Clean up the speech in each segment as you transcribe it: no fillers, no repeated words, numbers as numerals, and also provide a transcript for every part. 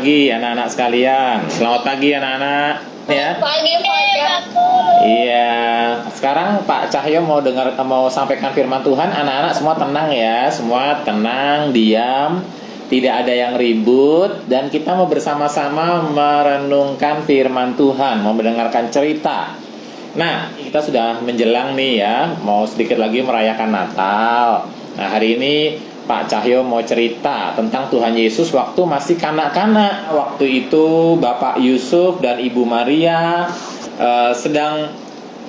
pagi anak-anak sekalian. Selamat pagi anak-anak ya. Pagi Pak. Iya. Sekarang Pak Cahyo mau sampaikan firman Tuhan. Anak-anak semua tenang ya. Semua tenang, diam. Tidak ada yang ribut dan kita mau bersama-sama merenungkan firman Tuhan, mau mendengarkan cerita. Nah, kita sudah menjelang nih ya, mau sedikit lagi merayakan Natal. Nah, hari ini Pak Cahyo mau cerita tentang Tuhan Yesus waktu masih kanak-kanak. Waktu itu Bapak Yusuf dan Ibu Maria sedang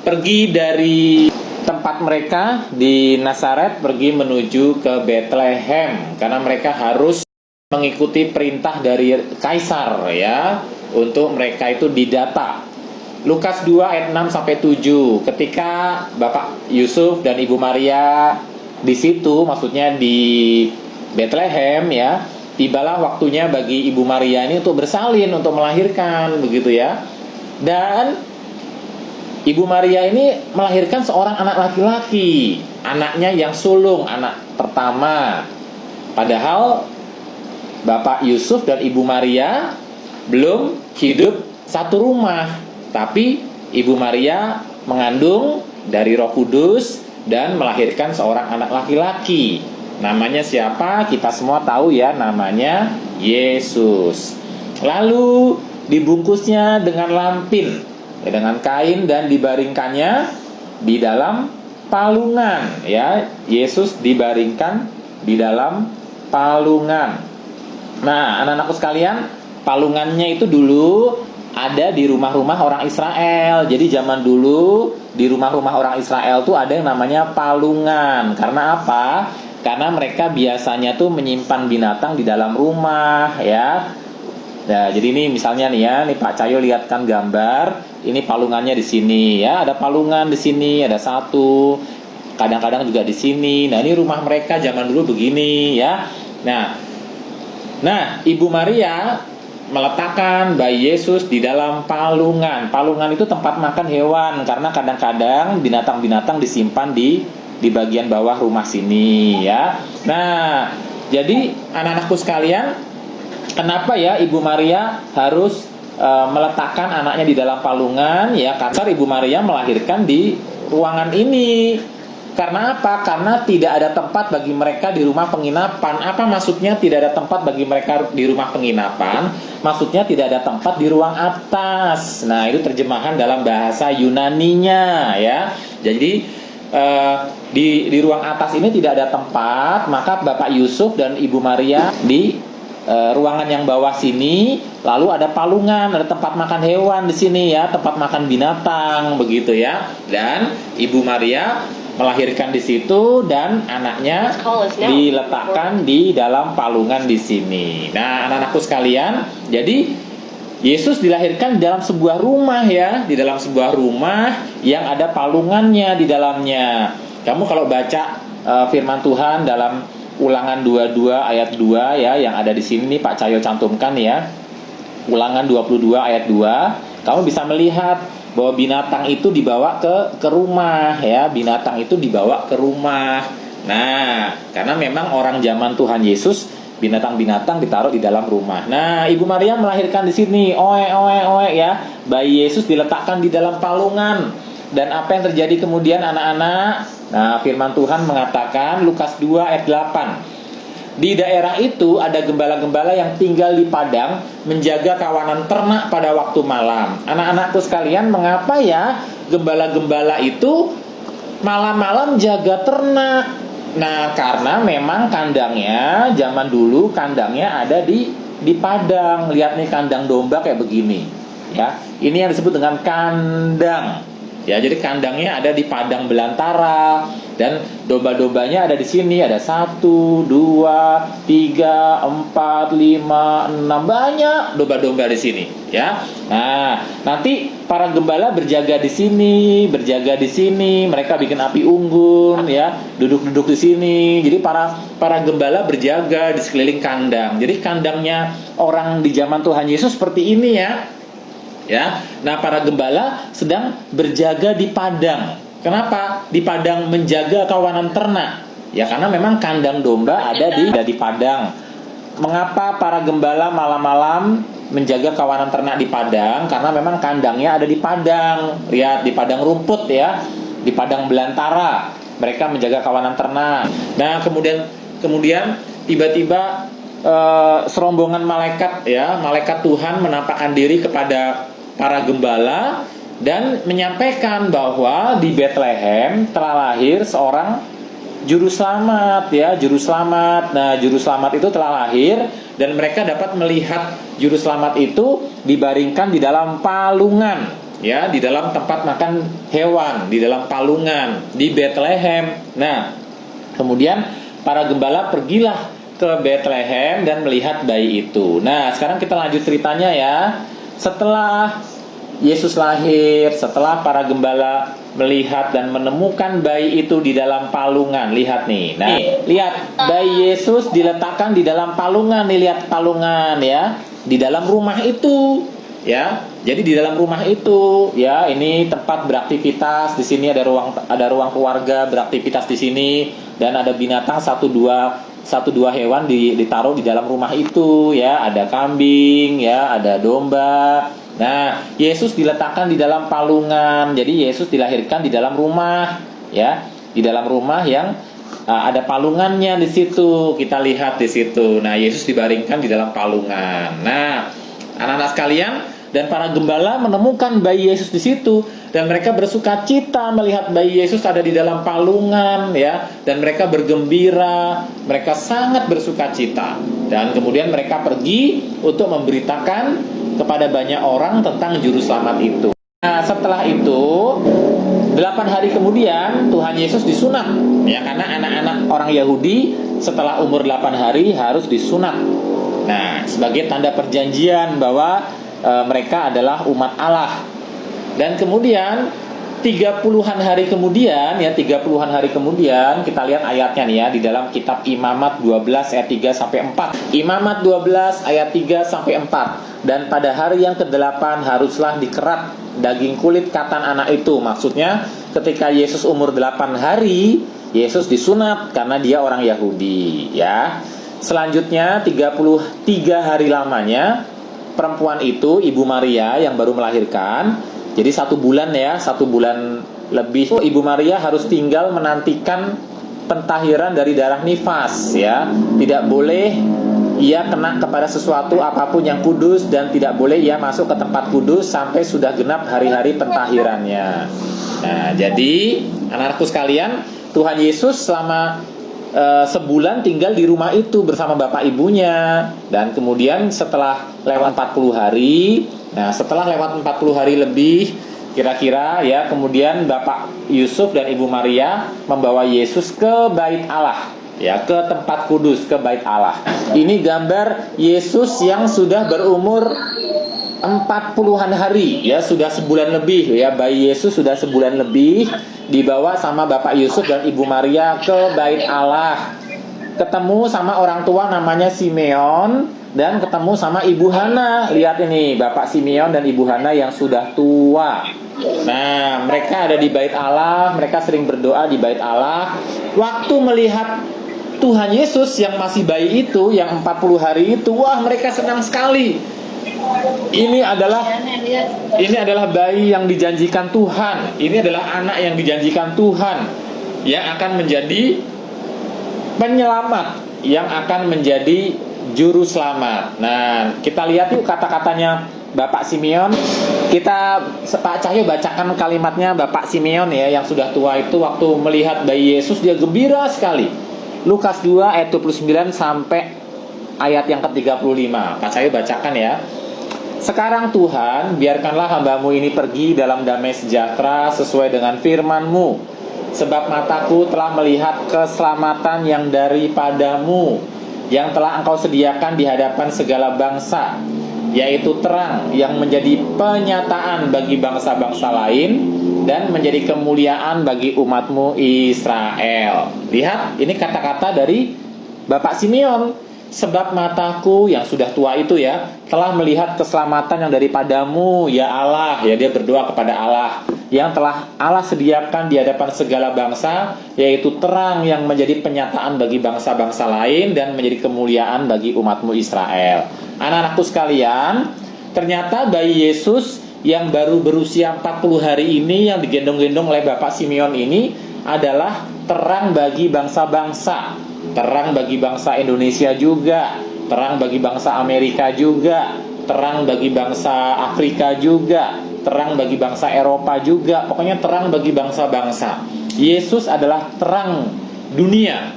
pergi dari tempat mereka di Nazaret, pergi menuju ke Bethlehem karena mereka harus mengikuti perintah dari kaisar ya, untuk mereka itu didata. Lukas 2 ayat 6 sampai 7. Ketika Bapak Yusuf dan Ibu Maria di situ, maksudnya di Bethlehem ya, tibalah waktunya bagi Ibu Maria ini untuk bersalin, untuk melahirkan begitu ya. Dan Ibu Maria ini melahirkan seorang anak laki-laki, anaknya yang sulung, anak pertama. Padahal Bapak Yusuf dan Ibu Maria belum hidup satu rumah, tapi Ibu Maria mengandung dari Roh Kudus dan melahirkan seorang anak laki-laki. Namanya siapa? Kita semua tahu ya, namanya Yesus. Lalu dibungkusnya dengan lampin, dengan kain dan dibaringkannya di dalam palungan ya. Yesus dibaringkan di dalam palungan. Nah, anak-anakku sekalian, palungannya itu dulu ada di rumah-rumah orang Israel. Jadi zaman dulu di rumah-rumah orang Israel tuh ada yang namanya palungan. Karena apa? Karena mereka biasanya tuh menyimpan binatang di dalam rumah ya. Nah, jadi ini misalnya nih ya, nih Pak Cahyo lihatkan gambar. Ini palungannya di sini ya. Ada palungan di sini, ada satu. Kadang-kadang juga di sini. Nah, ini rumah mereka zaman dulu begini ya. Nah, Ibu Maria meletakkan bayi Yesus di dalam palungan. Palungan itu tempat makan hewan, karena kadang-kadang binatang-binatang disimpan di bagian bawah rumah sini ya. Nah, jadi anak-anakku sekalian, kenapa ya Ibu Maria harus meletakkan anaknya di dalam palungan ya? Karena Ibu Maria melahirkan di ruangan ini. Karena apa? Karena tidak ada tempat bagi mereka di rumah penginapan. Apa maksudnya tidak ada tempat bagi mereka di rumah penginapan? Maksudnya tidak ada tempat di ruang atas. Nah, itu terjemahan dalam bahasa Yunaninya ya. Jadi di ruang atas ini tidak ada tempat, maka Bapak Yusuf dan Ibu Maria di ruangan yang bawah sini, lalu ada palungan, ada tempat makan hewan di sini ya, tempat makan binatang begitu ya. Dan Ibu Maria melahirkan di situ dan anaknya diletakkan di dalam palungan di sini. Nah, anak-anakku sekalian, jadi Yesus dilahirkan di dalam sebuah rumah ya, di dalam sebuah rumah yang ada palungannya di dalamnya. Kamu kalau baca firman Tuhan dalam Ulangan 22 ayat 2 ya, yang ada di sini nih Pak Cahyo cantumkan ya. Ulangan 22 ayat 2, kamu bisa melihat bahwa binatang itu dibawa ke rumah ya, binatang itu dibawa ke rumah. Nah, karena memang orang zaman Tuhan Yesus, binatang-binatang ditaruh di dalam rumah. Nah, Ibu Maria melahirkan di sini, oe ya, bayi Yesus diletakkan di dalam palungan. Dan apa yang terjadi kemudian anak-anak? Nah, firman Tuhan mengatakan Lukas 2 ayat 8. Di daerah itu ada gembala-gembala yang tinggal di padang menjaga kawanan ternak pada waktu malam. Anak-anakku sekalian, mengapa ya gembala-gembala itu malam-malam jaga ternak? Nah, karena memang kandangnya zaman dulu kandangnya ada di padang. Lihat nih kandang domba kayak begini. Ya, ini yang disebut dengan kandang. Ya, jadi kandangnya ada di padang belantara dan domba-dombanya ada di sini, ada 1, 2, 3, 4, 5, 6, banyak domba-domba di sini ya. Nah, nanti para gembala berjaga di sini, mereka bikin api unggun ya, duduk-duduk di sini. Jadi para gembala berjaga di sekeliling kandang. Jadi kandangnya orang di zaman Tuhan Yesus seperti ini ya. Ya, nah para gembala sedang berjaga di padang. Kenapa? Di padang menjaga kawanan ternak. Ya karena memang kandang domba ada di padang. mengapa para gembala malam-malam menjaga kawanan ternak di padang? Karena memang kandangnya ada di padang. Lihat, di padang rumput ya, di padang belantara. Mereka menjaga kawanan ternak. Nah, kemudian tiba-tiba serombongan malaikat ya, malaikat Tuhan menampakkan diri kepada para gembala dan menyampaikan bahwa di Bethlehem telah lahir seorang juru selamat ya, juru selamat. Nah, juru selamat itu telah lahir dan mereka dapat melihat juru selamat itu dibaringkan di dalam palungan ya, di dalam tempat makan hewan, di dalam palungan di Bethlehem. Nah, kemudian para gembala pergilah ke Bethlehem dan melihat bayi itu. Nah, sekarang kita lanjut ceritanya ya. Setelah Yesus lahir, setelah para gembala melihat dan menemukan bayi itu di dalam palungan. Lihat nih. Nah, lihat bayi Yesus diletakkan di dalam palungan. Nih, lihat palungan ya. Di dalam rumah itu ya. Jadi di dalam rumah itu ya, ini tempat beraktivitas. Di sini ada ruang keluarga beraktivitas di sini, dan ada binatang satu dua hewan ditaruh di dalam rumah itu ya. Ada kambing ya, ada domba. Nah, Yesus diletakkan di dalam palungan. Jadi Yesus dilahirkan di dalam rumah ya, di dalam rumah yang ada palungannya di situ. Kita lihat di situ. Nah, Yesus dibaringkan di dalam palungan. Nah, anak-anak sekalian, dan para gembala menemukan bayi Yesus di situ, dan mereka bersuka cita melihat bayi Yesus ada di dalam palungan ya, dan mereka bergembira, mereka sangat bersuka cita. Dan kemudian mereka pergi untuk memberitakan kepada banyak orang tentang juru selamat itu. Nah, setelah itu 8 hari kemudian Tuhan Yesus disunat ya, karena anak-anak orang Yahudi setelah umur 8 hari harus disunat. Nah, sebagai tanda perjanjian bahwa mereka adalah umat Allah. Dan kemudian 30-an hari kemudian ya, 30-an hari kemudian kita lihat ayatnya nih ya, di dalam kitab Imamat 12 ayat 3 sampai 4. Imamat 12 ayat 3 sampai 4. Dan pada hari yang ke-8 haruslah dikerat daging kulit katan anak itu. Maksudnya ketika Yesus umur 8 hari, Yesus disunat karena dia orang Yahudi ya. Selanjutnya 33 hari lamanya perempuan itu, Ibu Maria yang baru melahirkan, jadi 1 bulan ya, 1 bulan lebih, Ibu Maria harus tinggal menantikan pentahiran dari darah nifas ya. Tidak boleh ia kena kepada sesuatu apapun yang kudus, dan tidak boleh ia masuk ke tempat kudus sampai sudah genap hari-hari pentahirannya. Nah, jadi anak-anakku sekalian, Tuhan Yesus selama sebulan tinggal di rumah itu bersama bapak ibunya. Dan kemudian setelah lewat 40 hari, nah setelah lewat 40 hari lebih kira-kira ya, kemudian Bapak Yusuf dan Ibu Maria membawa Yesus ke Bait Allah ya, ke tempat kudus, ke Bait Allah. Ini gambar Yesus yang sudah berumur 40-an hari ya, sudah sebulan lebih ya. Bayi Yesus sudah sebulan lebih dibawa sama Bapak Yusuf dan Ibu Maria ke Bait Allah, ketemu sama orang tua namanya Simeon, dan ketemu sama Ibu Hana. Lihat ini, Bapak Simeon dan Ibu Hana yang sudah tua. Nah, mereka ada di Bait Allah, mereka sering berdoa di Bait Allah. Waktu melihat Tuhan Yesus yang masih bayi itu, yang 40 hari itu, wah mereka senang sekali. Ini adalah bayi yang dijanjikan Tuhan. Ini adalah anak yang dijanjikan Tuhan, yang akan menjadi penyelamat, yang akan menjadi juru selamat. Nah, kita lihat yuk kata-katanya Bapak Simeon. Pak Cahyo bacakan kalimatnya Bapak Simeon ya, yang sudah tua itu waktu melihat bayi Yesus dia gembira sekali. Lukas 2 ayat 29 sampai ayat yang ke-35. Pak Cahyo bacakan ya. Sekarang Tuhan, biarkanlah hamba-Mu ini pergi dalam damai sejahtera sesuai dengan firman-Mu. Sebab mataku telah melihat keselamatan yang daripada-Mu, yang telah Engkau sediakan di hadapan segala bangsa, yaitu terang yang menjadi penyataan bagi bangsa-bangsa lain dan menjadi kemuliaan bagi umat-Mu Israel. Lihat, ini kata-kata dari Bapak Simeon sebab mataku yang sudah tua itu ya, telah melihat keselamatan yang daripadamu, ya Allah. Ya, dia berdoa kepada Allah, yang telah Allah sediakan di hadapan segala bangsa, yaitu terang yang menjadi penyataan bagi bangsa-bangsa lain dan menjadi kemuliaan bagi umatmu Israel. Anak-anakku sekalian, ternyata bayi Yesus yang baru berusia 40 hari ini, yang digendong-gendong oleh Bapak Simeon ini, adalah terang bagi bangsa-bangsa, terang bagi bangsa Indonesia juga, terang bagi bangsa Amerika juga, terang bagi bangsa Afrika juga, terang bagi bangsa Eropa juga, pokoknya terang bagi bangsa-bangsa. Yesus adalah terang dunia.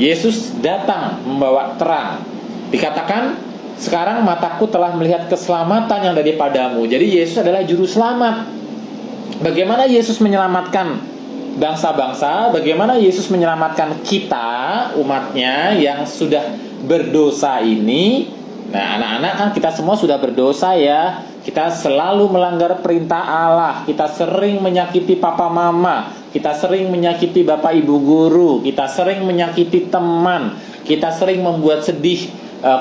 Yesus datang membawa terang. Dikatakan, sekarang mataku telah melihat keselamatan yang daripadamu. Jadi Yesus adalah juru selamat. Bagaimana Yesus menyelamatkan bangsa-bangsa? Bagaimana Yesus menyelamatkan kita, umatnya yang sudah berdosa ini? Nah, anak-anak, kan kita semua sudah berdosa ya. Kita selalu melanggar perintah Allah. Kita sering menyakiti papa mama. Kita sering menyakiti bapak ibu guru. Kita sering menyakiti teman. Kita sering membuat sedih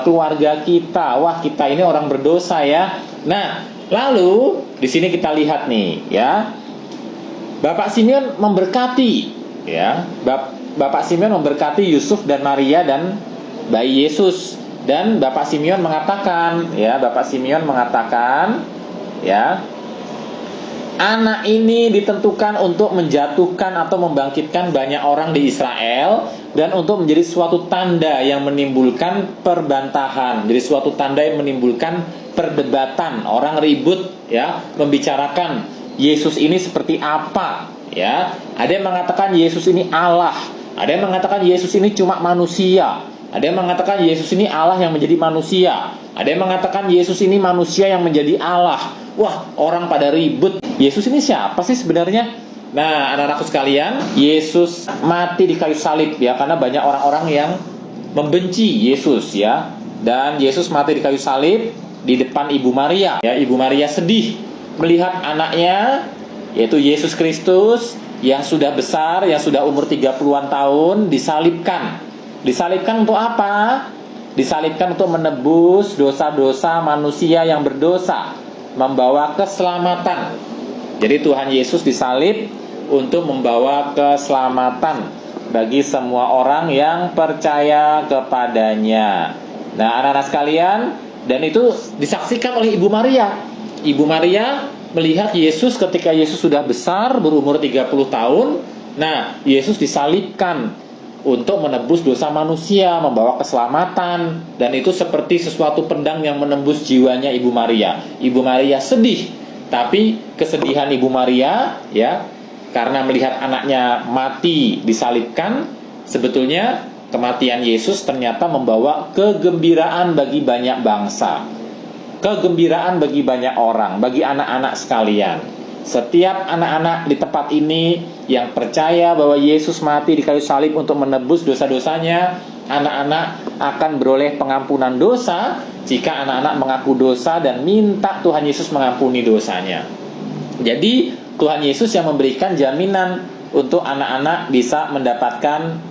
keluarga kita. Wah, kita ini orang berdosa ya. Nah, lalu di sini kita lihat nih ya. Bapak Simeon memberkati ya. Bapak Simeon memberkati Yusuf dan Maria dan bayi Yesus. Dan Bapak Simeon mengatakan ya, anak ini ditentukan untuk menjatuhkan atau membangkitkan banyak orang di Israel, dan untuk menjadi suatu tanda yang menimbulkan perbantahan, jadi suatu tanda yang menimbulkan perdebatan, orang ribut ya, membicarakan Yesus ini seperti apa ya. Ada yang mengatakan Yesus ini Allah, ada yang mengatakan Yesus ini cuma manusia, ada yang mengatakan Yesus ini Allah yang menjadi manusia, ada yang mengatakan Yesus ini manusia yang menjadi Allah. Wah, orang pada ribut. Yesus ini siapa sih sebenarnya? Nah, anak-anakku sekalian, Yesus mati di kayu salib ya, karena banyak orang-orang yang membenci Yesus ya. Dan Yesus mati di kayu salib di depan Ibu Maria ya. Ibu Maria sedih melihat anaknya, yaitu Yesus Kristus yang sudah besar, yang sudah umur 30-an tahun, disalibkan. Disalibkan untuk apa? Disalibkan untuk menebus dosa-dosa manusia yang berdosa, membawa keselamatan. Jadi Tuhan Yesus disalib untuk membawa keselamatan bagi semua orang yang percaya kepadanya. Nah, anak-anak sekalian, dan itu disaksikan oleh Ibu Maria. Ibu Maria melihat Yesus ketika Yesus sudah besar, berumur 30 tahun. Nah, Yesus disalibkan untuk menebus dosa manusia, membawa keselamatan. Dan itu seperti sesuatu pedang yang menembus jiwanya Ibu Maria. Ibu Maria sedih, tapi kesedihan Ibu Maria ya, karena melihat anaknya mati disalibkan, sebetulnya kematian Yesus ternyata membawa kegembiraan bagi banyak bangsa, kegembiraan bagi banyak orang, bagi anak-anak sekalian. Setiap anak-anak di tempat ini yang percaya bahwa Yesus mati di kayu salib untuk menebus dosa-dosanya, anak-anak akan beroleh pengampunan dosa jika anak-anak mengaku dosa dan minta Tuhan Yesus mengampuni dosanya. Jadi Tuhan Yesus yang memberikan jaminan untuk anak-anak bisa mendapatkan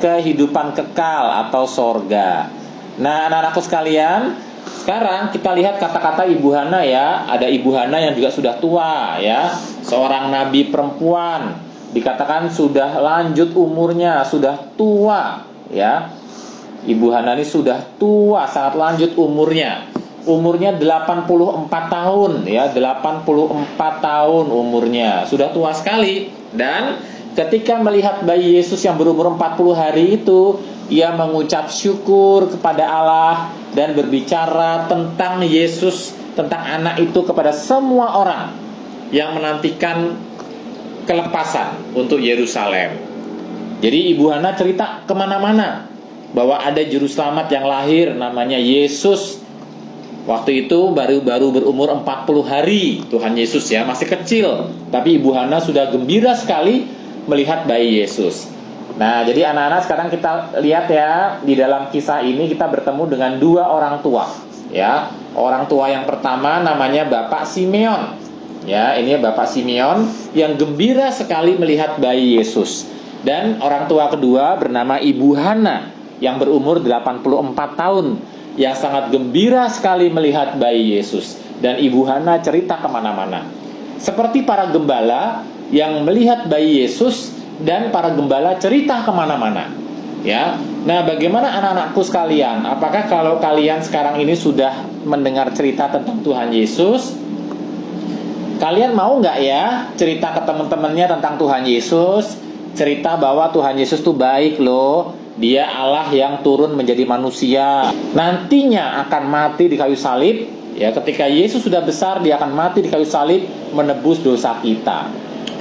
kehidupan kekal atau sorga. Nah, anak-anakku sekalian, sekarang kita lihat kata-kata Ibu Hana ya. Ada Ibu Hana yang juga sudah tua ya, seorang nabi perempuan, dikatakan sudah lanjut umurnya, sudah tua ya. Ibu Hana ini sudah tua, sangat lanjut umurnya. Umurnya 84 tahun ya, 84 tahun umurnya. Sudah tua sekali. Dan ketika melihat bayi Yesus yang berumur 40 hari itu, ia mengucap syukur kepada Allah dan berbicara tentang Yesus, tentang anak itu kepada semua orang yang menantikan kelepasan untuk Yerusalem. Jadi Ibu Hana cerita kemana-mana bahwa ada juru selamat yang lahir namanya Yesus. Waktu itu baru berumur 40 hari Tuhan Yesus ya, masih kecil. Tapi Ibu Hana sudah gembira sekali melihat bayi Yesus. Nah, jadi anak-anak, sekarang kita lihat ya, di dalam kisah ini kita bertemu dengan dua orang tua ya. Orang tua yang pertama namanya Bapak Simeon. Ya, ini Bapak Simeon yang gembira sekali melihat bayi Yesus. Dan orang tua kedua bernama Ibu Hana. yang berumur 84 tahun, yang sangat gembira sekali melihat bayi Yesus. Dan Ibu Hana cerita kemana-mana. Seperti para gembala yang melihat bayi Yesus, dan para gembala cerita kemana-mana. Ya, nah bagaimana anak-anakku sekalian? Apakah kalau kalian sekarang ini sudah mendengar cerita tentang Tuhan Yesus, kalian mau nggak ya cerita ke teman-temannya tentang Tuhan Yesus? Cerita bahwa Tuhan Yesus tuh baik loh, Dia Allah yang turun menjadi manusia, nantinya akan mati di kayu salib. Ya, ketika Yesus sudah besar, Dia akan mati di kayu salib menebus dosa kita.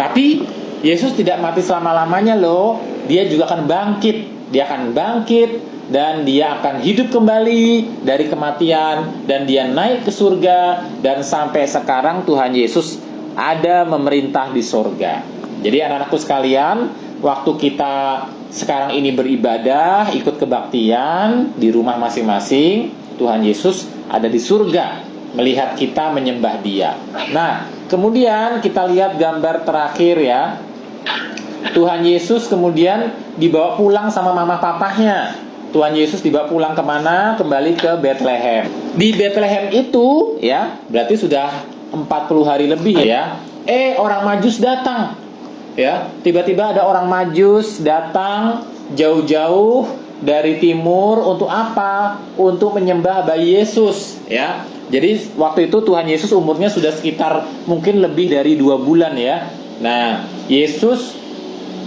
Tapi Yesus tidak mati selama-lamanya loh. Dia juga akan bangkit. Dia akan bangkit dan Dia akan hidup kembali dari kematian, dan Dia naik ke surga. Dan sampai sekarang Tuhan Yesus ada memerintah di surga. Jadi anak-anakku sekalian, waktu kita sekarang ini beribadah, ikut kebaktian di rumah masing-masing, Tuhan Yesus ada di surga melihat kita menyembah Dia. Nah, kemudian kita lihat gambar terakhir ya. Tuhan Yesus kemudian dibawa pulang sama mama papahnya. Tuhan Yesus dibawa pulang kemana? Kembali ke Bethlehem. Di Bethlehem itu ya, berarti sudah 40 hari lebih ya. Orang Majus datang. Ya, tiba-tiba ada orang Majus datang jauh-jauh dari timur untuk apa? Untuk menyembah bayi Yesus ya. Jadi waktu itu Tuhan Yesus umurnya sudah sekitar mungkin lebih dari 2 bulan ya. Nah, Yesus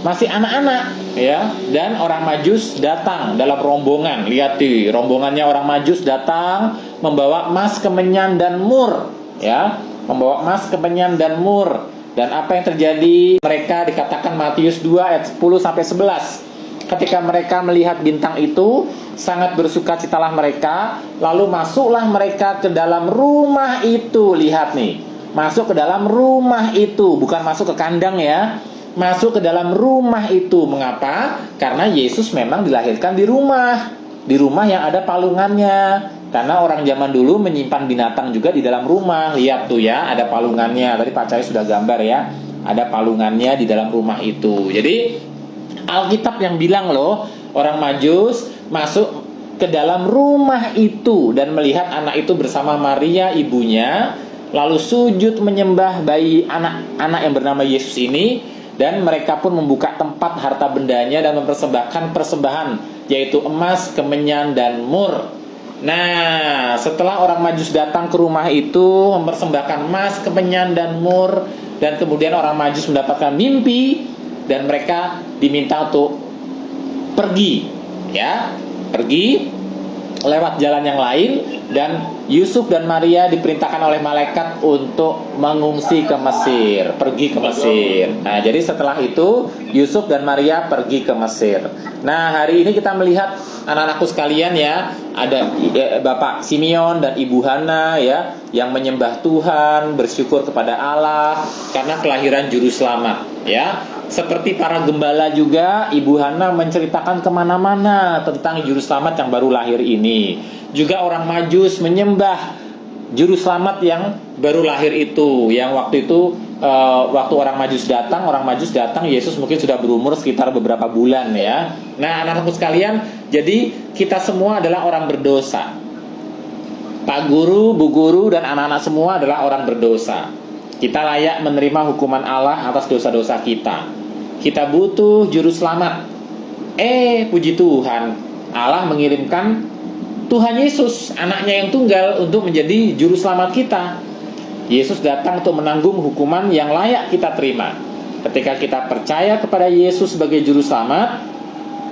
masih anak-anak ya, dan orang Majus datang dalam rombongan. Lihat di rombongannya orang Majus datang membawa emas, kemenyan dan mur ya, membawa emas, kemenyan dan mur. Dan apa yang terjadi? Mereka dikatakan Matius 2 ayat 10 sampai 11. Ketika mereka melihat bintang itu, sangat bersukacitalah mereka. Lalu masuklah mereka ke dalam rumah itu. Lihat nih, masuk ke dalam rumah itu, bukan masuk ke kandang ya. Masuk ke dalam rumah itu. Mengapa? Karena Yesus memang dilahirkan di rumah yang ada palungannya. Karena orang zaman dulu menyimpan binatang juga di dalam rumah. Lihat tuh ya, ada palungannya. Tadi Pak Cahyo sudah gambar ya, ada palungannya di dalam rumah itu. Jadi Alkitab yang bilang loh, orang Majus masuk ke dalam rumah itu dan melihat anak itu bersama Maria ibunya, lalu sujud menyembah bayi anak yang bernama Yesus ini. Dan mereka pun membuka tempat harta bendanya dan mempersembahkan persembahan, yaitu emas, kemenyan dan mur. Nah, setelah orang Majus datang ke rumah itu mempersembahkan emas, kemenyan dan mur, dan kemudian orang Majus mendapatkan mimpi, dan mereka diminta untuk pergi ya, pergi lewat jalan yang lain. Dan Yusuf dan Maria diperintahkan oleh malaikat untuk mengungsi ke Mesir, pergi ke Mesir. Nah, jadi setelah itu Yusuf dan Maria pergi ke Mesir. Nah, hari ini kita melihat anak-anakku sekalian ya, ada Bapak Simeon dan Ibu Hana ya, yang menyembah Tuhan, bersyukur kepada Allah karena kelahiran juru selamat ya. Seperti para gembala juga, Ibu Hana menceritakan kemana-mana tentang juru selamat yang baru lahir ini. Juga orang Majus menyembah juru selamat yang baru lahir itu. Yang waktu itu waktu orang Majus datang, Yesus mungkin sudah berumur sekitar beberapa bulan ya. Nah, anak-anakku sekalian, jadi kita semua adalah orang berdosa. Pak Guru, Bu Guru, dan anak-anak semua adalah orang berdosa. Kita layak menerima hukuman Allah atas dosa-dosa kita. Kita butuh juru selamat. Puji Tuhan, Allah mengirimkan Tuhan Yesus, anaknya yang tunggal, untuk menjadi juru selamat kita. Yesus datang untuk menanggung hukuman yang layak kita terima. Ketika kita percaya kepada Yesus sebagai juru selamat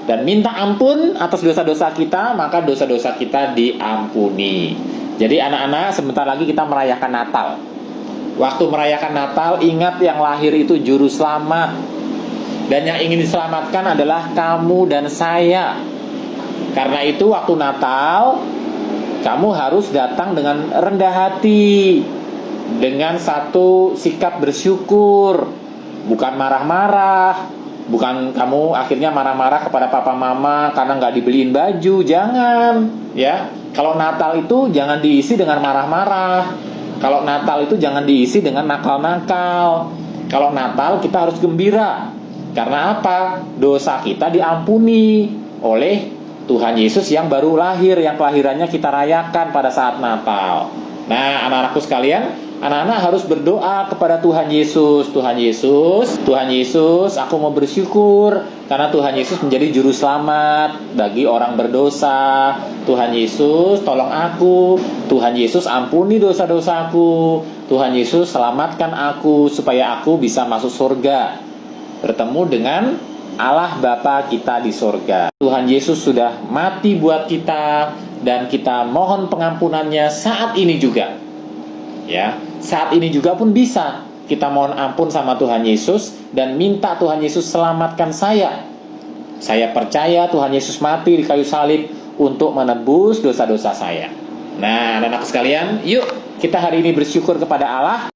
dan minta ampun atas dosa-dosa kita, maka dosa-dosa kita diampuni. Jadi anak-anak, sebentar lagi kita merayakan Natal. Waktu merayakan Natal, ingat yang lahir itu juru selamat. Dan yang ingin diselamatkan adalah kamu dan saya. Karena itu waktu Natal, kamu harus datang dengan rendah hati, dengan satu sikap bersyukur, bukan marah-marah. Bukan kamu akhirnya marah-marah kepada papa mama karena nggak dibeliin baju. Jangan ya. Kalau Natal itu jangan diisi dengan marah-marah. Kalau Natal itu jangan diisi dengan nakal-nakal. Kalau Natal kita harus gembira. Karena apa? Dosa kita diampuni oleh Tuhan Yesus yang baru lahir, yang kelahirannya kita rayakan pada saat Natal. Nah, anak-anakku sekalian, anak-anak harus berdoa kepada Tuhan Yesus. Tuhan Yesus, aku mau bersyukur karena Tuhan Yesus menjadi juru selamat bagi orang berdosa. Tuhan Yesus, tolong aku. Tuhan Yesus, ampuni dosa-dosaku. Tuhan Yesus, selamatkan aku supaya aku bisa masuk surga, bertemu dengan Allah Bapa kita di surga. Tuhan Yesus sudah mati buat kita dan kita mohon pengampunannya saat ini juga. Ya, saat ini juga pun bisa kita mohon ampun sama Tuhan Yesus dan minta Tuhan Yesus selamatkan saya. Saya percaya Tuhan Yesus mati di kayu salib untuk menebus dosa-dosa saya. Nah, anak-anak sekalian, yuk kita hari ini bersyukur kepada Allah.